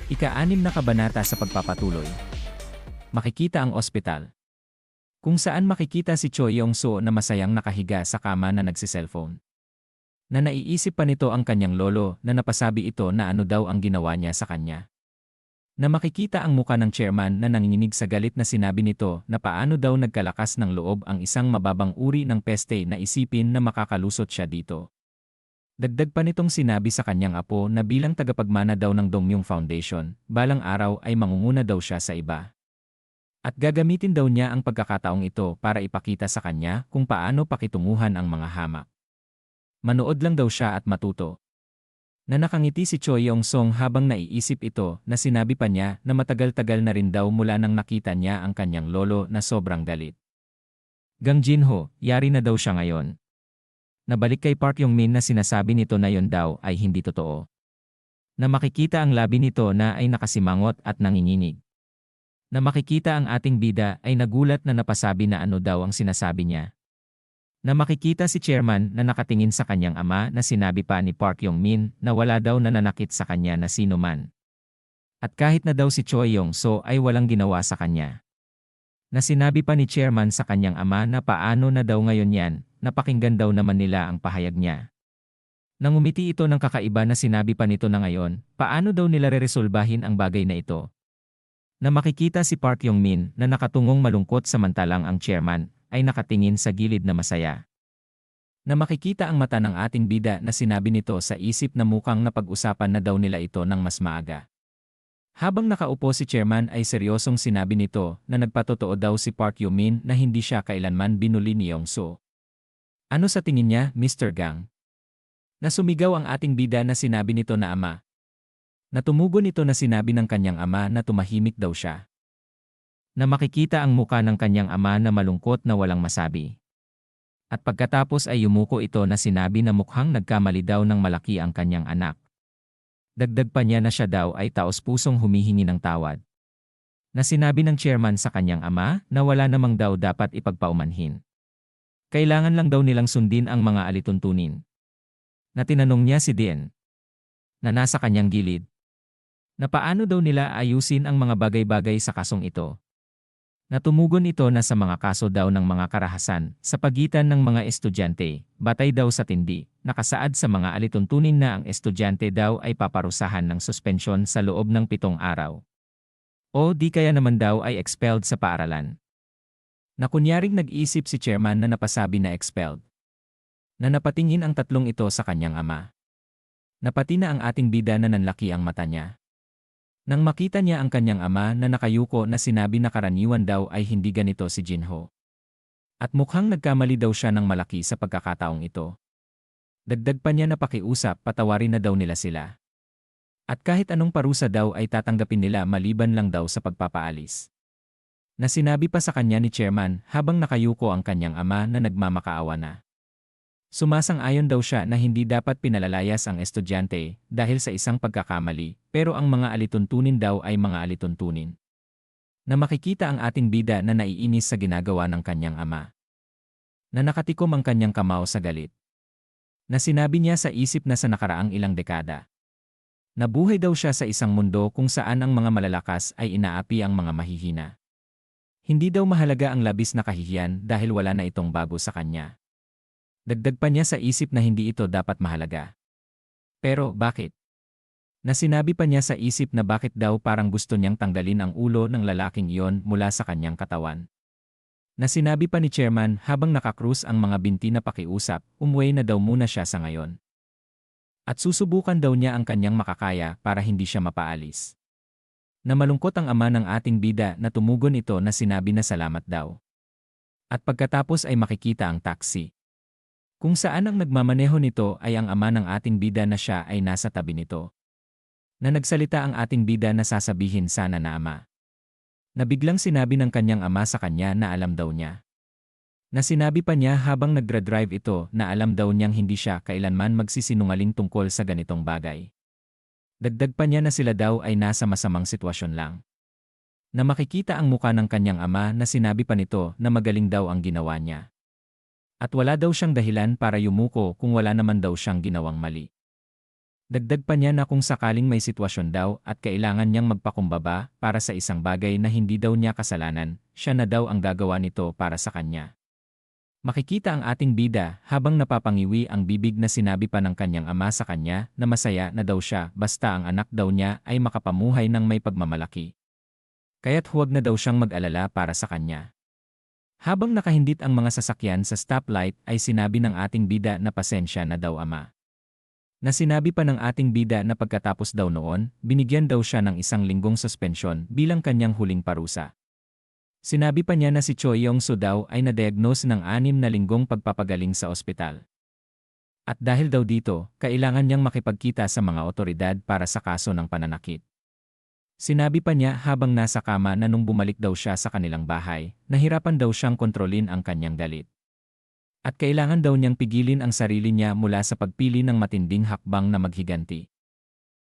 Ika-6 na kabanata sa pagpapatuloy. Makikita ang ospital. Kung saan makikita si Choi Yong-soo na masayang nakahiga sa kama na nagsiselfone. Na naiisip pa nito ang kanyang lolo na napasabi ito na ano daw ang ginawa niya sa kanya. Na makikita ang muka ng chairman na nanginginig sa galit na sinabi nito na paano daw nagkalakas ng loob ang isang mababang uri ng peste na isipin na makakalusot siya dito. Dagdag pa nitong sinabi sa kanyang apo na bilang tagapagmana daw ng Dongmyung Foundation, balang araw ay mangunguna daw siya sa iba. At gagamitin daw niya ang pagkakataong ito para ipakita sa kanya kung paano pakitunguhan ang mga hamak. Manood lang daw siya at matuto. Na nakangiti si Choi Yong-soo habang naiisip ito na sinabi pa niya na matagal-tagal na rin daw mula nang nakita niya ang kanyang lolo na sobrang galit. Gang Jin-ho, yari na daw siya ngayon. Nabalik kay Park Yong-min na sinasabi nito na yon daw ay hindi totoo. Na makikita ang labi nito na ay nakasimangot at nanginginig. Na makikita ang ating bida ay nagulat na napasabi na ano daw ang sinasabi niya. Na makikita si chairman na nakatingin sa kanyang ama na sinabi pa ni Park Yong-min na wala daw nananakit sa kanya na sino man. At kahit na daw si Choi Yong-soo ay walang ginawa sa kanya. Na sinabi pa ni chairman sa kanyang ama na paano na daw ngayon yan, napakinggan daw naman nila ang pahayag niya. Nangumiti ito ng kakaiba na sinabi pa nito na ngayon, paano daw nila reresolbahin ang bagay na ito. Na makikita si Park Yong-min na nakatungong malungkot samantalang ang chairman ay nakatingin sa gilid na masaya. Na makikita ang mata ng ating bida na sinabi nito sa isip na mukhang napag-usapan na daw nila ito ng mas maaga. Habang nakaupo si chairman ay seryosong sinabi nito na nagpatotoo daw si Park Yong-min na hindi siya kailanman binuli ni Yong-soo. Ano sa tingin niya, Mr. Gang? Na sumigaw ang ating bida na sinabi nito na ama. Natumugon ito na sinabi ng kanyang ama na tumahimik daw siya. Na makikita ang muka ng kanyang ama na malungkot na walang masabi. At pagkatapos ay yumuko ito na sinabi na mukhang nagkamali daw ng malaki ang kanyang anak. Dagdag pa niya na siya daw ay taos-pusong humihingi ng tawad. Na sinabi ng chairman sa kanyang ama na wala namang daw dapat ipagpaumanhin. Kailangan lang daw nilang sundin ang mga alituntunin. Na tinanong niya si Dean. Na nasa kanyang gilid. Na paano daw nila ayusin ang mga bagay-bagay sa kasong ito. Natumugon ito na sa mga kaso daw ng mga karahasan sa pagitan ng mga estudyante, batay daw sa tindi, nakasaad sa mga alituntunin na ang estudyante daw ay paparusahan ng suspensyon sa loob ng 7 araw. O di kaya naman daw ay expelled sa paaralan. Na kunyaring nag-isip si chairman na napasabi na expelled. Na napatingin ang tatlong ito sa kanyang ama. Napati na ang ating bida na nanlaki ang mata niya. Nang makita niya ang kanyang ama na nakayuko na sinabi na karaniwan daw ay hindi ganito si Jinho. At mukhang nagkamali daw siya ng malaki sa pagkakataong ito. Dagdag pa niya na pakiusap patawarin na daw nila sila. At kahit anong parusa daw ay tatanggapin nila maliban lang daw sa pagpapaalis. Na sinabi pa sa kanya ni chairman habang nakayuko ang kanyang ama na nagmamakaawa na. Sumasang-ayon daw siya na hindi dapat pinalalayas ang estudyante dahil sa isang pagkakamali, pero ang mga alituntunin daw ay mga alituntunin. Na makikita ang ating bida na naiinis sa ginagawa ng kanyang ama. Na nakatikom ang kanyang kamao sa galit. Na sinabi niya sa isip na sa nakaraang ilang dekada. Nabuhay daw siya sa isang mundo kung saan ang mga malalakas ay inaapi ang mga mahihina. Hindi daw mahalaga ang labis na kahihiyan dahil wala na itong bago sa kanya. Dagdag pa niya sa isip na hindi ito dapat mahalaga. Pero bakit? Na sinabi pa niya sa isip na bakit daw parang gusto niyang tanggalin ang ulo ng lalaking iyon mula sa kanyang katawan. Na sinabi pa ni chairman habang nakakrus ang mga binti na pakiusap, umuwi na daw muna siya sa ngayon. At susubukan daw niya ang kanyang makakaya para hindi siya mapaalis. Na malungkot ang ama ng ating bida na tumugon ito na sinabi na salamat daw. At pagkatapos ay makikita ang taxi. Kung saan ang nagmamaneho nito ay ang ama ng ating bida na siya ay nasa tabi nito. Na nagsalita ang ating bida na sasabihin sana na ama. Na biglang sinabi ng kanyang ama sa kanya na alam daw niya. Na sinabi pa niya habang nagdra-drive ito na alam daw niyang hindi siya kailanman magsisinungaling tungkol sa ganitong bagay. Dagdag pa niya na sila daw ay nasa masamang sitwasyon lang. Na makikita ang muka ng kanyang ama na sinabi pa nito na magaling daw ang ginawa niya. At wala daw siyang dahilan para yumuko kung wala naman daw siyang ginawang mali. Dagdag pa niya na kung sakaling may sitwasyon daw at kailangan niyang magpakumbaba para sa isang bagay na hindi daw niya kasalanan, siya na daw ang gagawa nito para sa kanya. Makikita ang ating bida habang napapangiwi ang bibig na sinabi pa ng kanyang ama sa kanya na masaya na daw siya basta ang anak daw niya ay makapamuhay ng may pagmamalaki. Kaya't huwag na daw siyang mag-alala para sa kanya. Habang nakahindit ang mga sasakyan sa stoplight ay sinabi ng ating bida na pasensya na daw ama. Na sinabi pa ng ating bida na pagkatapos daw noon, binigyan daw siya ng 1 linggong suspensyon bilang kanyang huling parusa. Sinabi pa niya na si Choi Yong-soo daw ay na-diagnose ng 6 na linggong pagpapagaling sa ospital. At dahil daw dito, kailangan niyang makipagkita sa mga otoridad para sa kaso ng pananakit. Sinabi pa niya habang nasa kama na nung bumalik daw siya sa kanilang bahay, nahirapan daw siyang kontrolin ang kanyang galit. At kailangan daw niyang pigilin ang sarili niya mula sa pagpili ng matinding hakbang na maghiganti.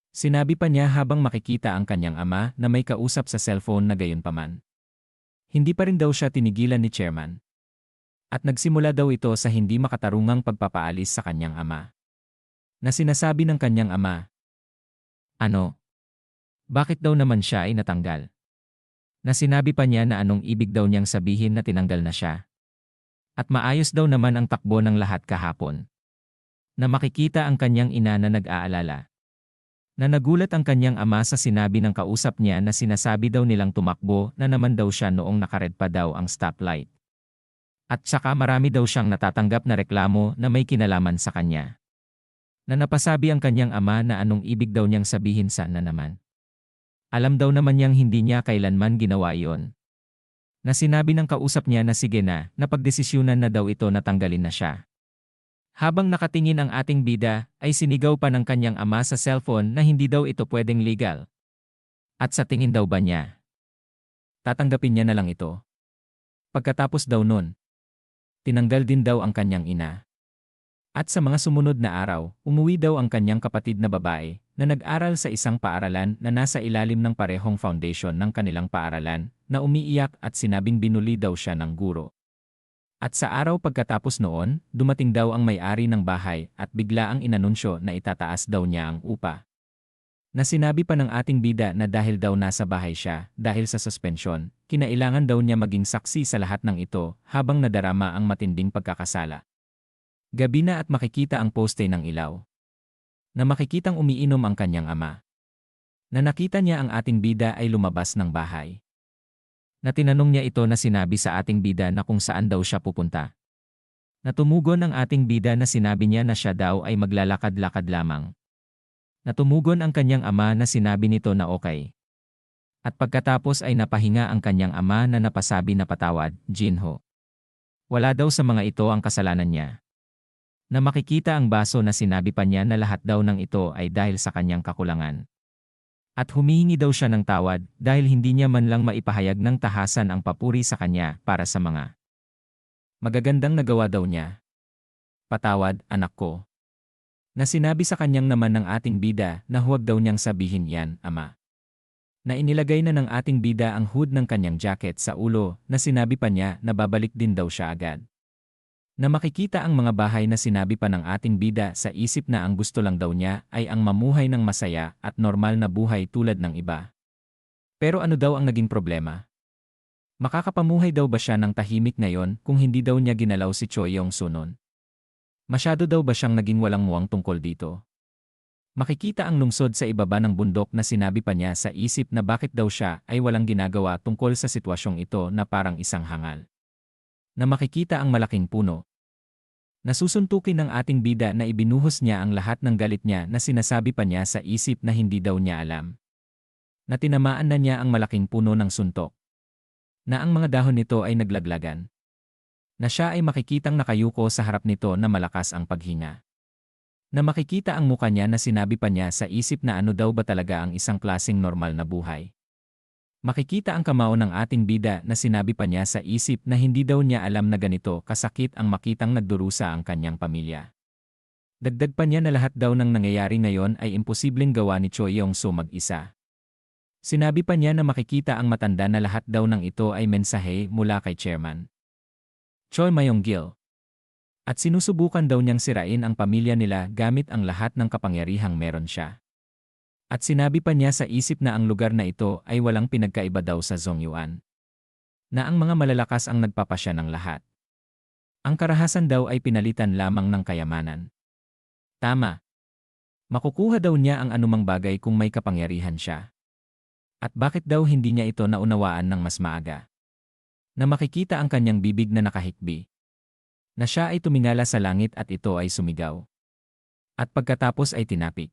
Sinabi pa niya habang makikita ang kanyang ama na may kausap sa cellphone na gayunpaman. Hindi pa rin daw siya tinigilan ni Chairman. At nagsimula daw ito sa hindi makatarungang pagpapaalis sa kanyang ama. Na sinasabi ng kanyang ama, "Ano? Bakit daw naman siya ay natanggal?" Na sinabi pa niya na anong ibig daw niyang sabihin na tinanggal na siya. At maayos daw naman ang takbo ng lahat kahapon. Na makikita ang kanyang ina na nag-aalala. Na nagulat ang kanyang ama sa sinabi ng kausap niya na sinasabi daw nilang tumakbo na naman daw siya noong nakared pa daw ang stoplight. At saka marami daw siyang natatanggap na reklamo na may kinalaman sa kanya. Na napasabi ang kanyang ama na anong ibig daw niyang sabihin sa na naman. Alam daw naman niyang hindi niya kailanman ginawa iyon. Na sinabi ng kausap niya na sige na pagdesisyunan na daw ito na tanggalin na siya. Habang nakatingin ang ating bida, ay sinigaw pa ng kanyang ama sa cellphone na hindi daw ito pwedeng legal. At sa tingin daw ba niya, tatanggapin niya na lang ito? Pagkatapos daw nun, tinanggal din daw ang kanyang ina. At sa mga sumunod na araw, umuwi daw ang kanyang kapatid na babae na nag-aral sa isang paaralan na nasa ilalim ng parehong foundation ng kanilang paaralan na umiiyak at sinabing binuli daw siya ng guro. At sa araw pagkatapos noon, dumating daw ang may-ari ng bahay at bigla ang inanunsyo na itataas daw niya ang upa. Na sinabi pa ng ating bida na dahil daw nasa bahay siya, dahil sa suspensyon, kinailangan daw niya maging saksi sa lahat ng ito habang nadarama ang matinding pagkakasala. Gabi na at makikita ang poste ng ilaw. Na makikitang umiinom ang kanyang ama. Na nakita niya ang ating bida ay lumabas ng bahay. Na tinanong niya ito na sinabi sa ating bida na kung saan daw siya pupunta. Na tumugon ang ating bida na sinabi niya na siya daw ay maglalakad-lakad lamang. Na tumugon ang kanyang ama na sinabi nito na okay. At pagkatapos ay napahinga ang kanyang ama na napasabi na patawad, Jinho. Wala daw sa mga ito ang kasalanan niya. Na makikita ang baso na sinabi pa niya na lahat daw ng ito ay dahil sa kanyang kakulangan. At humihingi daw siya ng tawad dahil hindi niya man lang maipahayag ng tahasan ang papuri sa kanya para sa mga magagandang nagawa daw niya. Patawad, anak ko. Na sinabi sa kanyang naman ng ating bida na huwag daw niyang sabihin yan, ama. Na inilagay na ng ating bida ang hood ng kanyang jacket sa ulo na sinabi pa niya na babalik din daw siya agad. Na makikita ang mga bahay na sinabi pa ng ating bida sa isip na ang gusto lang daw niya ay ang mamuhay ng masaya at normal na buhay tulad ng iba. Pero ano daw ang naging problema? Makakapamuhay daw ba siya ng tahimik ngayon kung hindi daw niya ginalaw si Choi Yong-soo noon? Masyado daw ba siyang naging walang muwang tungkol dito? Makikita ang lungsod sa ibaba ng bundok na sinabi pa niya sa isip na bakit daw siya ay walang ginagawa tungkol sa sitwasyong ito na parang isang hangal. Na makikita ang malaking puno. Nasusuntukin ng ating bida na ibinuhos niya ang lahat ng galit niya na sinasabi pa niya sa isip na hindi daw niya alam. Na tinamaan na niya ang malaking puno ng suntok. Na ang mga dahon nito ay naglaglagan. Na siya ay makikitang nakayuko sa harap nito na malakas ang paghinga. Na makikita ang muka niya na sinabi pa niya sa isip na ano daw ba talaga ang isang klaseng normal na buhay. Makikita ang kamao ng ating bida na sinabi pa niya sa isip na hindi daw niya alam na ganito kasakit ang makitang nagdurusa ang kanyang pamilya. Dagdag pa niya na lahat daw ng nangyayari ngayon ay imposibleng gawa ni Choi Yong-soo mag-isa. Sinabi pa niya na makikita ang matanda na lahat daw ng ito ay mensahe mula kay Chairman Choi Mayong-gil. At sinusubukan daw niyang sirain ang pamilya nila gamit ang lahat ng kapangyarihang meron siya. At sinabi pa niya sa isip na ang lugar na ito ay walang pinagkaiba daw sa Zongyuan. Na ang mga malalakas ang nagpapasya ng lahat. Ang karahasan daw ay pinalitan lamang ng kayamanan. Tama. Makukuha daw niya ang anumang bagay kung may kapangyarihan siya. At bakit daw hindi niya ito naunawaan ng mas maaga? Na makikita ang kanyang bibig na nakahikbi. Na siya ay tumingala sa langit at ito ay sumigaw. At pagkatapos ay tinapik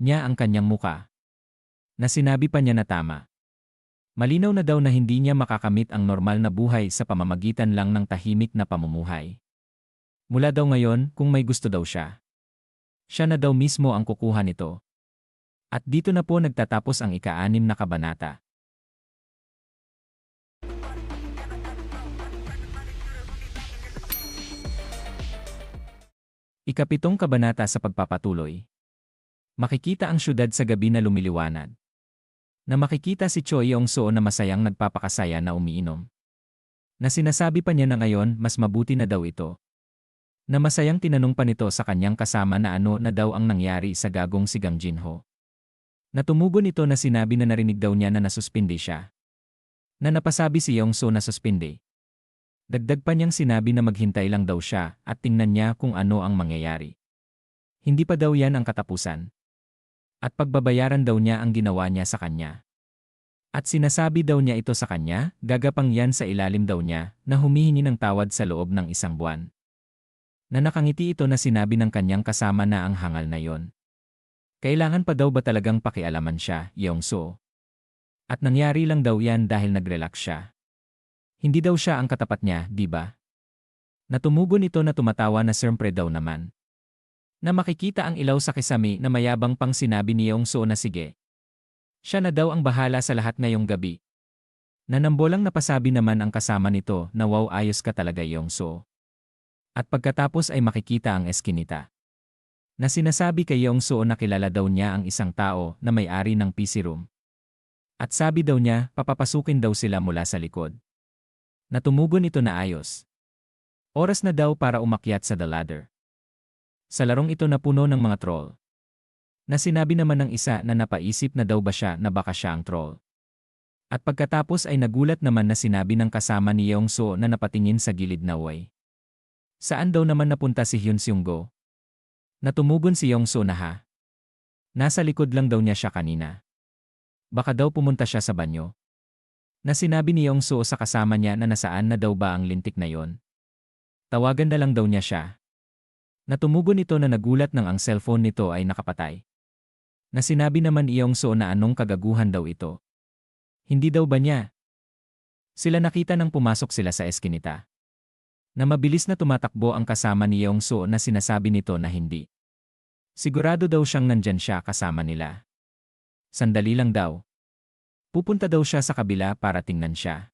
niya ang kanyang muka. Na sinabi pa niya na tama. Malinaw na daw na hindi niya makakamit ang normal na buhay sa pamamagitan lang ng tahimik na pamumuhay. Mula daw ngayon, kung may gusto daw siya, siya na daw mismo ang kukuha nito. At dito na po nagtatapos ang ika-6 na kabanata. Ika-7 kabanata sa pagpapatuloy. Makikita ang syudad sa gabi na lumiliwanag. Na makikita si Choi Yong-soo na masayang nagpapakasaya na umiinom. Na sinasabi pa niya na ngayon mas mabuti na daw ito. Na masayang tinanong pa nito sa kanyang kasama na ano na daw ang nangyari sa gagong si Gang Jinho. Na tumugon ito na sinabi na narinig daw niya na nasuspinde siya. Na napasabi si Yong-soo na suspinde. Dagdag pa niyang sinabi na maghintay lang daw siya at tingnan niya kung ano ang mangyayari. Hindi pa daw yan ang katapusan. At pagbabayaran daw niya ang ginawa niya sa kanya. At sinasabi daw niya ito sa kanya, gagapang yan sa ilalim daw niya, na humihingi ng tawad sa loob ng 1 buwan. Na nakangiti ito na sinabi ng kanyang kasama na ang hangal na yon. Kailangan pa daw ba talagang pakialaman siya, Yong-soo? At nangyari lang daw yan dahil nag-relax siya. Hindi daw siya ang katapat niya, di ba? Natumugon ito na tumatawa na siyempre daw naman. Na makikita ang ilaw sa kisame na mayabang pang sinabi ni Yong-soo na sige. Siya na daw ang bahala sa lahat ngayong gabi. Nanambolang napasabi naman ang kasama nito na wow ayos ka talaga Yong-soo. At pagkatapos ay makikita ang eskinita. Na sinasabi kay Yong-soo na kilala daw niya ang isang tao na may-ari ng PC room. At sabi daw niya papapasukin daw sila mula sa likod. Natumugon ito na ayos. Oras na daw para umakyat sa the ladder. Sa larong ito na puno ng mga troll. Na sinabi naman ng isa na napaisip na daw ba siya na baka siya ang troll. At pagkatapos ay nagulat naman na sinabi ng kasama ni Yong-soo na napatingin sa gilid na way. Saan daw naman napunta si Hyun Seung-go? Natumugon si Yong-soo na ha. Nasa likod lang daw niya siya kanina. Baka daw pumunta siya sa banyo. Na sinabi ni Yong-soo sa kasama niya na nasaan na daw ba ang lintik na yon. Tawagan na lang daw niya siya. Natumugon ito na nagulat nang ang cellphone nito ay nakapatay. Na sinabi naman ni Yong-soo na anong kagaguhan daw ito. Hindi daw ba niya? Sila nakita nang pumasok sila sa eskinita. Na mabilis na tumatakbo ang kasama ni Yong-soo na sinasabi nito na hindi. Sigurado daw siyang nandyan siya kasama nila. Sandali lang daw. Pupunta daw siya sa kabila para tingnan siya.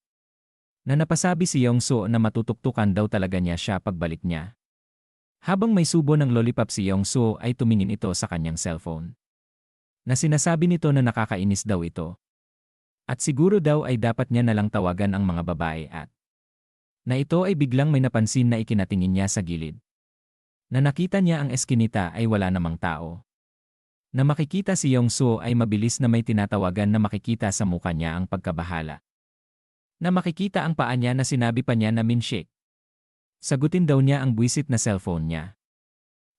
Na napasabi si Yong-soo na matutuktukan daw talaga niya siya pagbalik niya. Habang may subo ng lollipop si Yong-soo ay tumingin ito sa kanyang cellphone. Na sinasabi nito na nakakainis daw ito. At siguro daw ay dapat niya nalang tawagan ang mga babae at na ito ay biglang may napansin na ikinatingin niya sa gilid. Na nakita niya ang eskinita ay wala namang tao. Na makikita si Yong-soo ay mabilis na may tinatawagan na makikita sa mukha niya ang pagkabahala. Na makikita ang paa niya na sinabi pa niya na minshake. Sagutin daw niya ang buwisit na cellphone niya.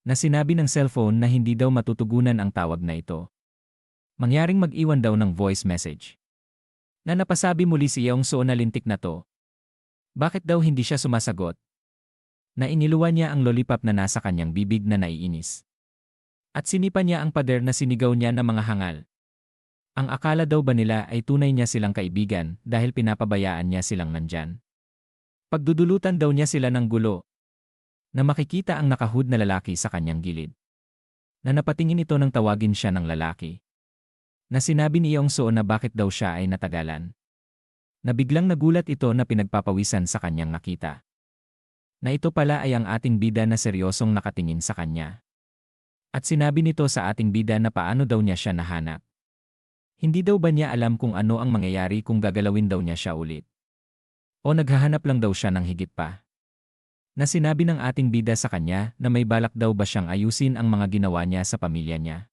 Na sinabi ng cellphone na hindi daw matutugunan ang tawag na ito. Mangyaring mag-iwan daw ng voice message. Na napasabi muli si Yong-soo na lintik na to. Bakit daw hindi siya sumasagot? Na iniluwa niya ang lollipop na nasa kanyang bibig na naiinis. At sinipa niya ang pader na sinigaw niya ng mga hangal. Ang akala daw ba nila ay tunay niya silang kaibigan dahil pinapabayaan niya silang nandyan. Pagdudulutan daw niya sila ng gulo. Na makikita ang nakahood na lalaki sa kanyang gilid. Na napatingin ito nang tawagin siya ng lalaki. Na sinabi ni Yong-soo na bakit daw siya ay natagalan. Na biglang nagulat ito na pinagpapawisan sa kanyang nakita. Na ito pala ay ang ating bida na seryosong nakatingin sa kanya. At sinabi nito sa ating bida na paano daw niya siya nahanap. Hindi daw ba niya alam kung ano ang mangyayari kung gagalawin daw niya siya ulit? O naghahanap lang daw siya ng higit pa? Na sinabi ng ating bida sa kanya na may balak daw ba siyang ayusin ang mga ginawa niya sa pamilya niya.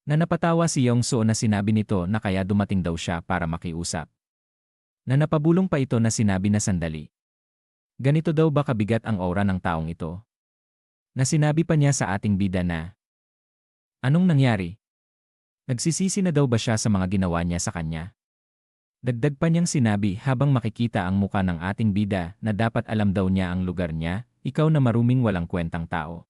Na napatawa si Yong-soo na sinabi nito na kaya dumating daw siya para makiusap. Na napabulong pa ito na sinabi na sandali. Ganito daw ba kabigat ang aura ng taong ito? Na sinabi pa niya sa ating bida na, anong nangyari? Nagsisisi na daw ba siya sa mga ginawa niya sa kanya? Dagdag pa niyang sinabi habang makikita ang muka ng ating bida na dapat alam daw niya ang lugar niya, ikaw na maruming walang kwentang tao.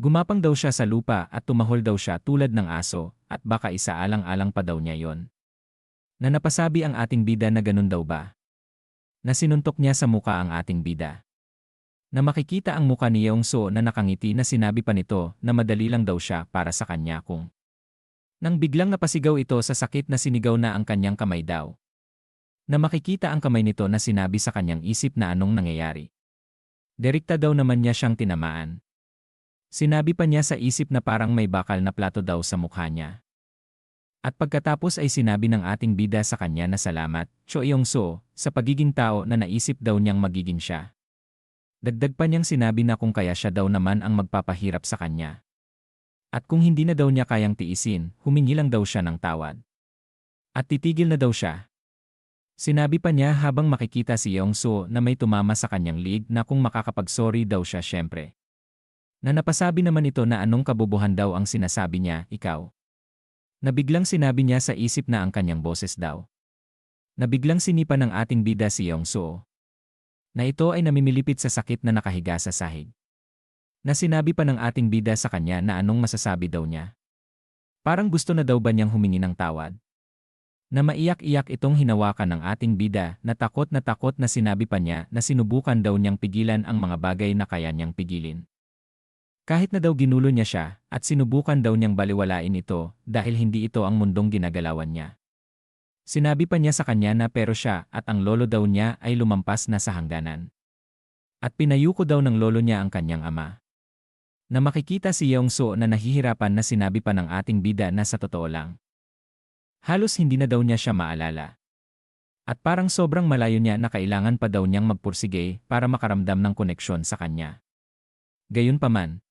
Gumapang daw siya sa lupa at tumahol daw siya tulad ng aso at baka isaalang-alang pa daw niya yon. Na napasabi ang ating bida na ganun daw ba? Na sinuntok niya sa muka ang ating bida. Na makikita ang muka ni Yong-soo na nakangiti na sinabi pa nito na madali lang daw siya para sa kanya kung. Nang biglang napasigaw ito sa sakit na sinigaw na ang kanyang kamay daw. Na makikita ang kamay nito na sinabi sa kanyang isip na anong nangyayari. Direkta daw naman niya siyang tinamaan. Sinabi pa niya sa isip na parang may bakal na plato daw sa mukha niya. At pagkatapos ay sinabi ng ating bida sa kanya na salamat, Cho Yong-soo, sa pagiging tao na naisip daw niyang magiging siya. Dagdag pa niyang sinabi na kung kaya siya daw naman ang magpapahirap sa kanya. At kung hindi na daw niya kayang tiisin, humingi lang daw siya ng tawad. At titigil na daw siya. Sinabi pa niya habang makikita si Yong-soo na may tumama sa kanyang liig na kung makakapag-sorry daw siya syempre. Na napasabi naman ito na anong kabubuhan daw ang sinasabi niya, ikaw. Na biglang sinabi niya sa isip na ang kanyang boses daw. Na biglang sinipa ng ating bida si Yong-soo. Na ito ay namimilipit sa sakit na nakahiga sa sahig. Na sinabi pa ng ating bida sa kanya na anong masasabi daw niya. Parang gusto na daw ba niyang humingi ng tawad. Na maiyak-iyak itong hinawakan ng ating bida na takot na sinabi pa niya na sinubukan daw niyang pigilan ang mga bagay na kaya niyang pigilin. Kahit na daw ginulo niya siya at sinubukan daw niyang baliwalain ito dahil hindi ito ang mundong ginagalawan niya. Sinabi pa niya sa kanya na pero siya at ang lolo daw niya ay lumampas na sa hangganan. At pinayuko daw ng lolo niya ang kanyang ama. Na makikita si Yong-soo na nahihirapan na sinabi pa ng ating bida na sa totoo lang. Halos hindi na daw niya siya maalala. At parang sobrang malayo niya na kailangan pa daw niyang magpursige para makaramdam ng koneksyon sa kanya. Gayunpaman,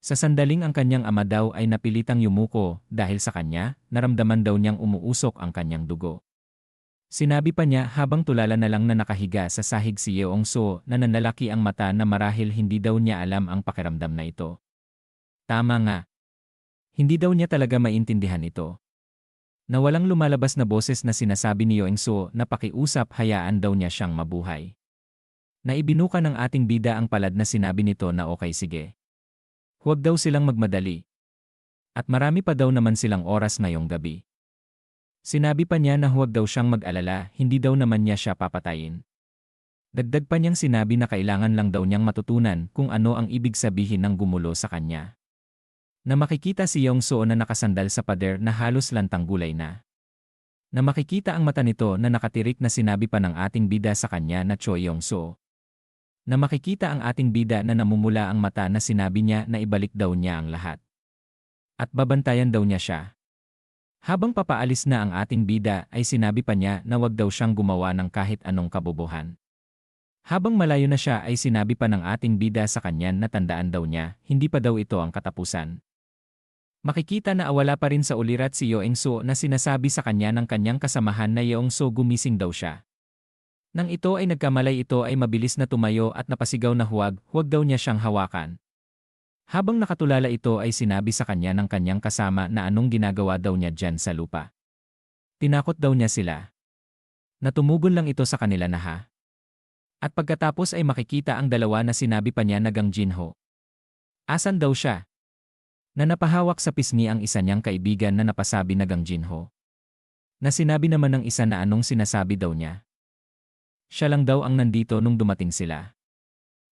sa sandaling ang kanyang ama daw ay napilitang yumuko dahil sa kanya, naramdaman daw niyang umuusok ang kanyang dugo. Sinabi pa niya habang tulala na lang na nakahiga sa sahig si Yong-soo na nanlalaki ang mata na marahil hindi daw niya alam ang pakiramdam na ito. Tama nga. Hindi daw niya talaga maintindihan ito. Na walang lumalabas na boses na sinasabi ni Yong-soo na pakiusap hayaan daw niya siyang mabuhay. Na ibinuka ng ating bida ang palad na sinabi nito na okay sige. Huwag daw silang magmadali. At marami pa daw naman silang oras ngayong gabi. Sinabi pa niya na huwag daw siyang mag-alala, hindi daw naman niya siya papatayin. Dagdag pa niyang sinabi na kailangan lang daw niyang matutunan kung ano ang ibig sabihin ng gumulo sa kanya. Na makikita si Yong-soo na nakasandal sa pader na halos lantang gulay na. Na makikita ang mata nito na nakatirik na sinabi pa ng ating bida sa kanya na Cho Yong-soo. Na makikita ang ating bida na namumula ang mata na sinabi niya na ibalik daw niya ang lahat. At babantayan daw niya siya. Habang papaalis na ang ating bida ay sinabi pa niya na wag daw siyang gumawa ng kahit anong kabobohan. Habang malayo na siya ay sinabi pa ng ating bida sa kanya na tandaan daw niya, hindi pa daw ito ang katapusan. Makikita na awala pa rin sa ulirat si Yong-soo na sinasabi sa kanya ng kanyang kasamahan na Yong-soo gumising daw siya. Nang ito ay nagkamalay ito ay mabilis na tumayo at napasigaw na huwag daw niya siyang hawakan. Habang nakatulala ito ay sinabi sa kanya ng kanyang kasama na anong ginagawa daw niya dyan sa lupa. Tinakot daw niya sila. Natumugon lang ito sa kanila na ha. At pagkatapos ay makikita ang dalawa na sinabi pa niya na Gang Jinho. Asan daw siya? Na napahawak sa pisngi ang isa niyang kaibigan na napasabi na Gang Jinho. Na sinabi naman ng isa na anong sinasabi daw niya. Siya lang daw ang nandito nung dumating sila.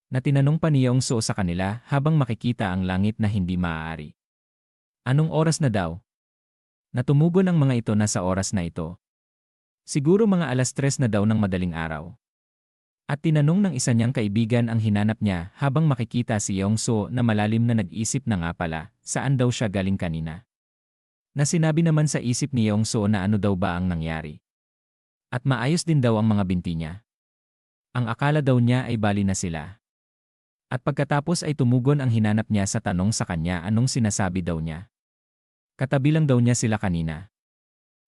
Na tinanong pa ni Yong-soo sa kanila habang makikita ang langit na hindi maaari. Anong oras na daw? Natumugon ang mga ito na sa oras na ito. Siguro mga 3:00 na daw ng madaling araw. At tinanong ng isa niyang kaibigan ang hinanap niya habang makikita si Yong-soo na malalim na nag-isip na nga pala saan daw siya galing kanina. Na sinabi naman sa isip ni Yong-soo na ano daw ba ang nangyari. At maayos din daw ang mga binti niya. Ang akala daw niya ay bali na sila. At pagkatapos ay tumugon ang hinanap niya sa tanong sa kanya anong sinasabi daw niya. Katabi lang daw niya sila kanina.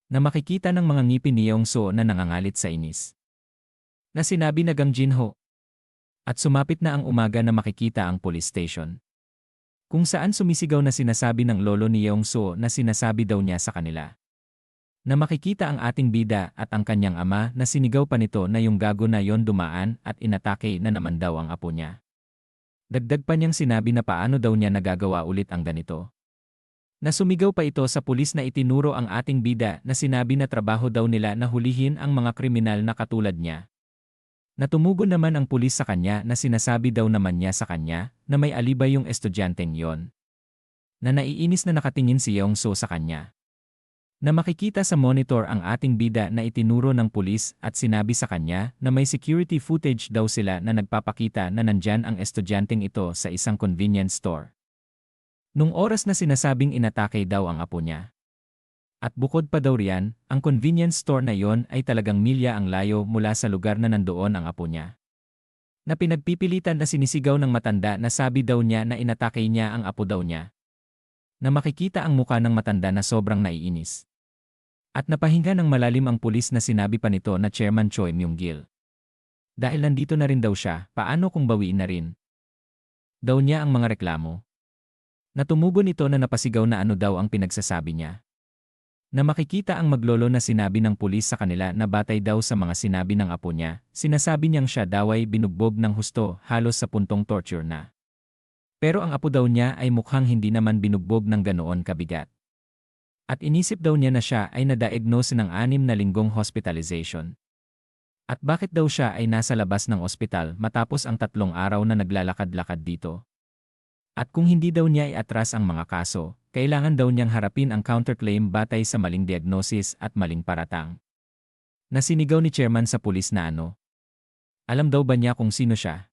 Na makikita ng mga ngipin ni Yong-soo na nangangalit sa inis. Na sinabi na Gang Jin-ho. At sumapit na ang umaga na makikita ang police station. Kung saan sumisigaw na sinasabi ng lolo ni Yong-soo na sinasabi daw niya sa kanila. Na makikita ang ating bida at ang kanyang ama na sinigaw pa nito na yung gago na yon dumaan at inatake na naman daw ang apo niya. Dagdag pa niyang sinabi na paano daw niya nagagawa ulit ang ganito. Na sumigaw pa ito sa pulis na itinuro ang ating bida na sinabi na trabaho daw nila na hulihin ang mga kriminal na katulad niya. Natumugon naman ang pulis sa kanya na sinasabi daw naman niya sa kanya na may alibay yung estudyanteng yon. Na naiinis na nakatingin si Yong-soo sa kanya. Na makikita sa monitor ang ating bida na itinuro ng pulis at sinabi sa kanya na may security footage daw sila na nagpapakita na nandyan ang estudyanteng ito sa isang convenience store. Nung oras na sinasabing inatake daw ang apo niya. At bukod pa daw riyan, ang convenience store na yon ay talagang milya ang layo mula sa lugar na nandoon ang apo niya. Na pinagpipilitan na sinisigaw ng matanda na sabi daw niya na inatake niya ang apo daw niya. Na makikita ang muka ng matanda na sobrang naiinis. At napahinga ng malalim ang pulis na sinabi pa nito na Chairman Choi Myung-gil. Dahil nandito na rin daw siya, paano kung bawiin na rin? Daw niya ang mga reklamo. Natumugon ito na napasigaw na ano daw ang pinagsasabi niya. Na makikita ang maglolo na sinabi ng pulis sa kanila na batay daw sa mga sinabi ng apo niya, sinasabi niyang siya daw ay binugbog ng husto halos sa puntong torture na. Pero ang apo daw niya ay mukhang hindi naman binugbog ng ganoon kabigat. At inisip daw niya na siya ay na-diagnose ng 6 na linggong hospitalization. At bakit daw siya ay nasa labas ng ospital matapos ang 3 araw na naglalakad-lakad dito? At kung hindi daw niya iatras ang mga kaso, kailangan daw niyang harapin ang counterclaim batay sa maling diagnosis at maling paratang. Nasinigaw ni chairman sa pulis na ano? Alam daw ba niya kung sino siya?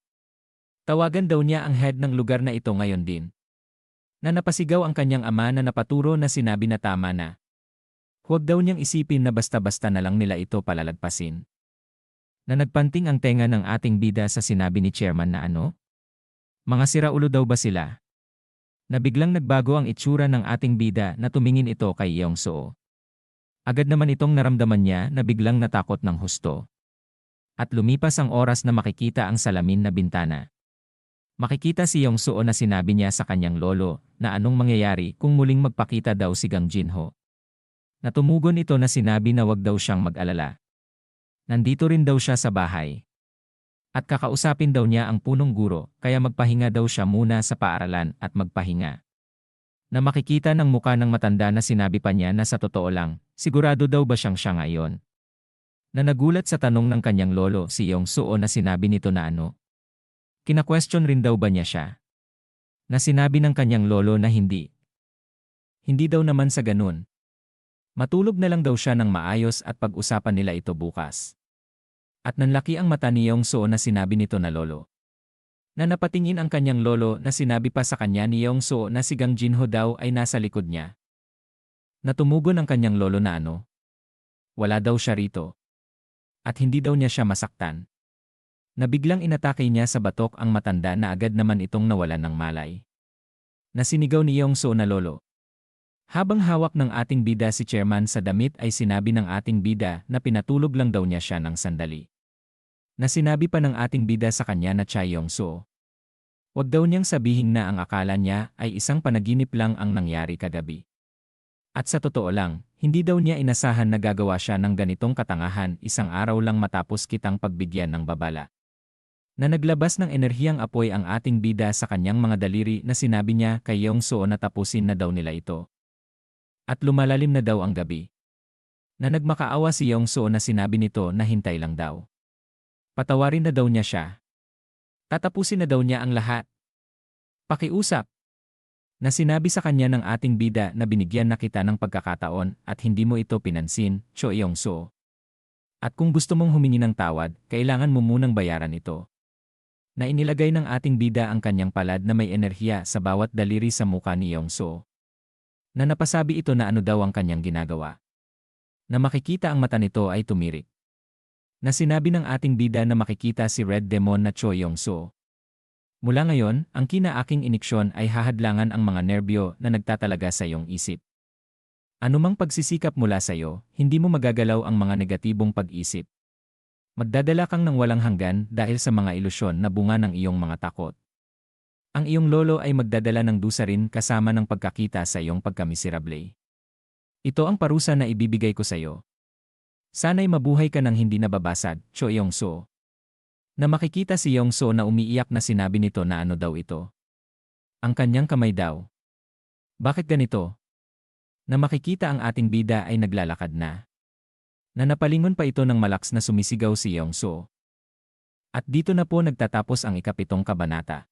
Tawagan daw niya ang head ng lugar na ito ngayon din. Na napasigaw ang kanyang ama na napaturo na sinabi na tama na. Huwag daw niyang isipin na basta-basta na lang nila ito palalagpasin. Na nagpanting ang tenga ng ating bida sa sinabi ni chairman na ano? Mga siraulo daw ba sila? Na biglang nagbago ang itsura ng ating bida na tumingin ito kay Yong-soo. Agad naman itong naramdaman niya na biglang natakot ng husto. At lumipas ang oras na makikita ang salamin na bintana. Makikita si Yong-soo na sinabi niya sa kanyang lolo na anong mangyayari kung muling magpakita daw si Gang Jin-ho. Natumugon ito na sinabi na wag daw siyang mag-alala. Nandito rin daw siya sa bahay. At kakausapin daw niya ang punong guro kaya magpahinga daw siya muna sa paaralan at magpahinga. Na makikita ng muka ng matanda na sinabi pa niya na sa totoo lang, sigurado daw ba siyang siya ngayon? Na nagulat sa tanong ng kanyang lolo si Yong-soo na sinabi nito na ano? Kina-question rin daw ba niya siya? Na sinabi ng kanyang lolo na hindi. Hindi daw naman sa ganun. Matulog na lang daw siya ng maayos at pag-usapan nila ito bukas. At nanlaki ang mata ni Yong-soo na sinabi nito na lolo. Na napatingin ang kanyang lolo na sinabi pa sa kanya ni Yong-soo na si Gang Jin-ho daw ay nasa likod niya. Natumugon ang kanyang lolo na ano? Wala daw siya rito. At hindi daw niya siya masaktan. Na biglang inatake niya sa batok ang matanda na agad naman itong nawalan ng malay. Nasinigaw ni Yong-soo na lolo. Habang hawak ng ating bida si chairman sa damit ay sinabi ng ating bida na pinatulog lang daw niya siya ng sandali. Na sinabi pa ng ating bida sa kanya na Cha Yong-soo. Huwag daw niyang sabihin na ang akala niya ay isang panaginip lang ang nangyari kagabi. At sa totoo lang, hindi daw niya inasahan na gagawa siya ng ganitong katangahan isang araw lang matapos kitang pagbigyan ng babala. Na naglabas ng enerhiyang apoy ang ating bida sa kanyang mga daliri na sinabi niya kay Yong-soo na tapusin na daw nila ito. At lumalalim na daw ang gabi. Na nagmakaawa si Yong-soo na sinabi nito na hintay lang daw. Patawarin na daw niya siya. Tatapusin na daw niya ang lahat. Pakiusap. Na sinabi sa kanya ng ating bida na binigyan na kita ng pagkakataon at hindi mo ito pinansin, Cho Yong-soo. At kung gusto mong humingi ng tawad, kailangan mo munang bayaran ito. Na inilagay ng ating bida ang kanyang palad na may enerhiya sa bawat daliri sa muka ni Yong-soo. Na napasabi ito na ano daw ang kanyang ginagawa. Na makikita ang mata nito ay tumirik. Na sinabi ng ating bida na makikita si Red Demon na Cho Yong-soo. Mula ngayon, ang kinaaking iniksyon ay hahadlangan ang mga nerbyo na nagtatalaga sa iyong isip. Anumang pagsisikap mula sa iyo, hindi mo magagalaw ang mga negatibong pag-isip. Magdadala kang ng walang hanggan dahil sa mga ilusyon na bunga ng iyong mga takot. Ang iyong lolo ay magdadala ng dusa rin kasama ng pagkakita sa iyong pagkamiserable. Ito ang parusa na ibibigay ko sa iyo. Sana'y mabuhay ka ng hindi nababasag, Cho Yong-soo. Na makikita si Yong-soo na umiiyak na sinabi nito na ano daw ito. Ang kanyang kamay daw. Bakit ganito? Na makikita ang ating bida ay naglalakad na. Na napalingon pa ito ng malakas na sumisigaw si Yong-soo. At dito na po nagtatapos ang 7 kabanata.